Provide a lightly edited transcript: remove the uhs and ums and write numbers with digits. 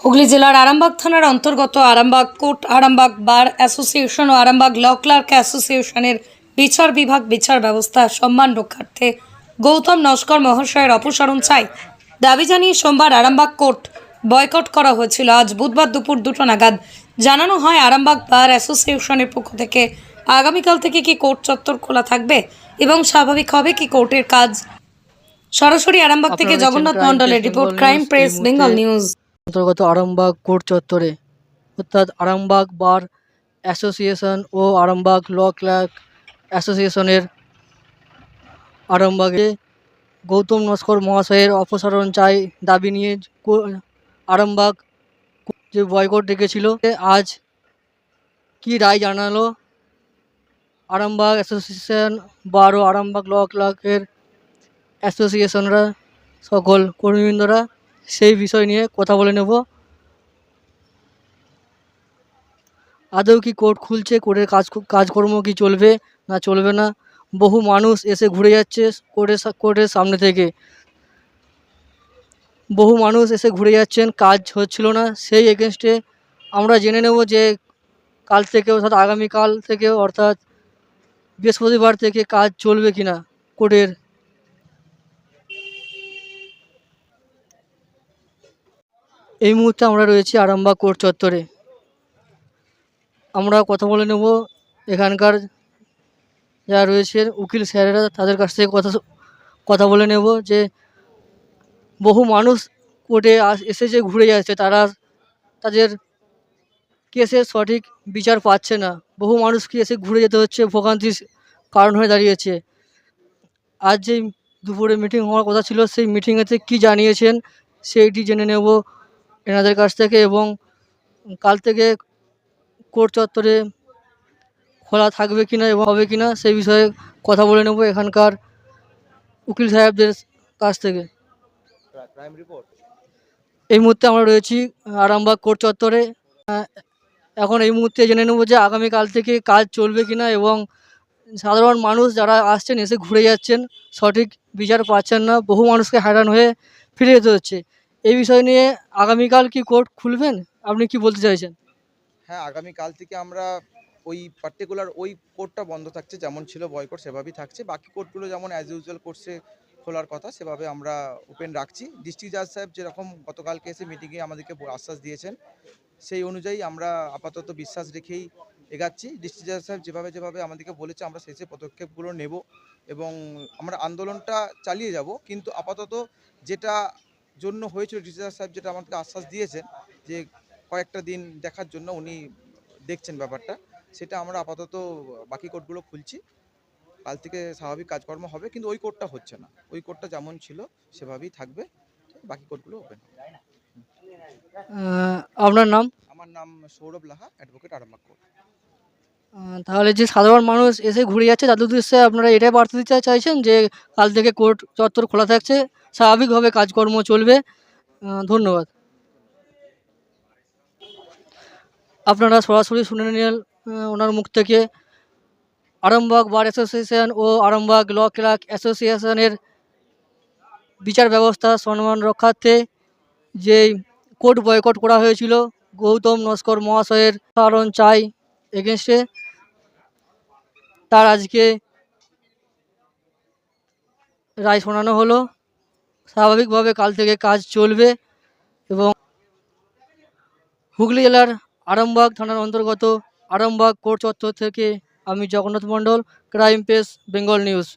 হুগলি জেলার আরামবাগ থানার অন্তর্গত Arambagh court, Arambagh bar association ও আরামবাগ ল ক্লার্ক অ্যাসোসিয়েশনের বিচার বিভাগ বিচার ব্যবস্থা সম্মান রক্ষার্থে গৌতম নস্কর মহাশয়ের অপসারণ চাই দাবি জানিয়ে সোমবার আরামবাগ কোর্ট বয়কট করা হয়েছিল। আজ বুধবার দুপুর 2টা নাগাদ জানানো হয় আরামবাগ বার অ্যাসোসিয়েশনের পক্ষ থেকে আগামীকাল থেকে কি কোর্ট চত্বর খোলা থাকবে এবং স্বাভাবিক হবে কি কোর্টের কাজ। সরাসরি আরামবাগ থেকে জগন্নাথ মণ্ডলের report, crime press Bengal news. অন্তর্গত আরামবাগ কোর্ট চত্বরে অর্থাৎ আরামবাগ বার অ্যাসোসিয়েশন ও আরামবাগ ল ক্লার্ক অ্যাসোসিয়েশনের আরামবাগে গৌতম নস্কর মহাশয়ের অপসারণ চাই দাবি নিয়ে আরামবাগ যে বয়কট ডেকেছিল, আজ কি রায় জানালো আরামবাগ অ্যাসোসিয়েশন বার ও আরামবাগ ল ক্লার্কের অ্যাসোসিয়েশনরা সকল কর্মীবৃন্দরা সেই বিষয় নিয়ে কথা বলে নেব। আদৌ কি কোর্ট খুলছে, কোর্টের কাজকর্ম কি চলবে না চলবে না, বহু মানুষ এসে ঘুরে যাচ্ছে কোর্টের সামনে থেকে, বহু মানুষ এসে ঘুরে যাচ্ছেন, কাজ হচ্ছিল না। সেই এগেনস্টে আমরা জেনে নেব যে কাল থেকে অর্থাৎ আগামীকাল থেকে অর্থাৎ বৃহস্পতিবার থেকে কাজ চলবে কিনা কোর্টের। এই মুহূর্তে আমরা রয়েছি আরামবাগ কোর্ট চত্বরে। আমরা কথা বলে নেব এখানকার যারা রয়েছেন উকিল স্যারেরা, তাদের কাছ থেকে কথা বলে নেব যে বহু মানুষ কোর্টে এসে যে ঘুরে যাচ্ছে, তারা তাদের কেসের সঠিক বিচার পাচ্ছে না। বহু মানুষকে এসে ঘুরে যেতে হচ্ছে, ভোগান্তির কারণ হয়ে দাঁড়িয়েছে। আজ যে দুপুরে মিটিং হওয়ার কথা ছিল, সেই মিটিংয়েতে কী জানিয়েছেন সেইটি জেনে নেব এনাদের কাছ থেকে, এবং কাল থেকে কোর্ট চত্বরে খোলা থাকবে কিনা এবং হবে কিনা সেই বিষয়ে কথা বলে নেব এখানকার উকিল সাহেবদের কাছ থেকে। এই মুহূর্তে আমরা রয়েছি আরামবাগ কোর্ট চত্বরে। এখন এই মুহূর্তে জেনে নেব যে আগামীকাল থেকে কাজ চলবে কিনা এবং সাধারণ মানুষ যারা আসছেন এসে ঘুরে যাচ্ছেন, সঠিক বিচার পাচ্ছেন না, বহু মানুষকে হয়রান হয়ে ফিরে যেতে হচ্ছে। এই বিষয় নিয়ে আগামীকাল কি কোর্ট খুলবেন, আপনি কি বলতে চাইছেন? হ্যাঁ, আগামীকাল থেকে আমরা ওই পার্টিকুলার ওই কোর্টটা বন্ধ থাকছে, যেমন ছিল বয়কট সেভাবেই থাকছে। বাকি কোর্টগুলো যেমন অ্যাজ ইউজুয়াল কোর্টসে খোলার কথা সেভাবে আমরা ওপেন রাখছি। ডিস্ট্রিক্ট জাজ সাহেব যেরকম গতকালকে এসে মিটিংয়ে আমাদেরকে আশ্বাস দিয়েছেন, সেই অনুযায়ী আমরা আপাতত বিশ্বাস রেখেই এগাচ্ছি। ডিস্ট্রিক্ট জাজ সাহেব যেভাবে আমাদেরকে বলেছে আমরা সেই পদক্ষেপগুলো নেব এবং আমরা আন্দোলনটা চালিয়ে যাব। কিন্তু আপাতত যেটা জন্য হয়েছিল, ডিস্ট্রিক্ট জাজ সাহেব যেটা আমাদেরকে আশ্বাস দিয়েছেন যে কয়েকটা দিন দেখার জন্য উনি দেখছেন ব্যাপারটা, সেটা আমরা আপাতত বাকি কোর্টগুলো খুলছি। কাল থেকে স্বাভাবিক কাজকর্ম হবে, কিন্তু ওই কোর্টটা হচ্ছে না। ওই কোর্টটা যেমন ছিল সেভাবেই থাকবে, বাকি কোর্টগুলো ওপেন হবে। আপনার নাম? আমার নাম সৌরভ লাহা, অ্যাডভোকেট, আরামবাগ কোর্ট। তাহলে যে সাধারণ মানুষ এসে ঘুরে যাচ্ছে তাদের উদ্দেশ্যে আপনারা এটাই বার্তা দিতে চাইছেন যে কাল থেকে কোর্ট চত্বর খোলা থাকছে, স্বাভাবিকভাবে কাজকর্ম চলবে। ধন্যবাদ। আপনারা সরাসরি শুনে নিলেন ওনার মুখ থেকে। আরামবাগ বার অ্যাসোসিয়েশন ও আরামবাগ ল ক্লার্ক অ্যাসোসিয়েশনের বিচার ব্যবস্থা সম্মান রক্ষার্থে যে কোর্ট বয়কট করা হয়েছিল গৌতম নস্কর মহাশয়ের কারণ চাই এগেনস্টে, তার আজকে রায় শোনানো হলো। স্বাভাবিকভাবে কাল থেকে কাজ চলবে এবং হুগলি জেলার আরামবাগ থানার অন্তর্গত আরামবাগ কোর্ট চত্বর থেকে আমি জগন্নাথ মণ্ডল, ক্রাইম প্রেস বেঙ্গল নিউজ।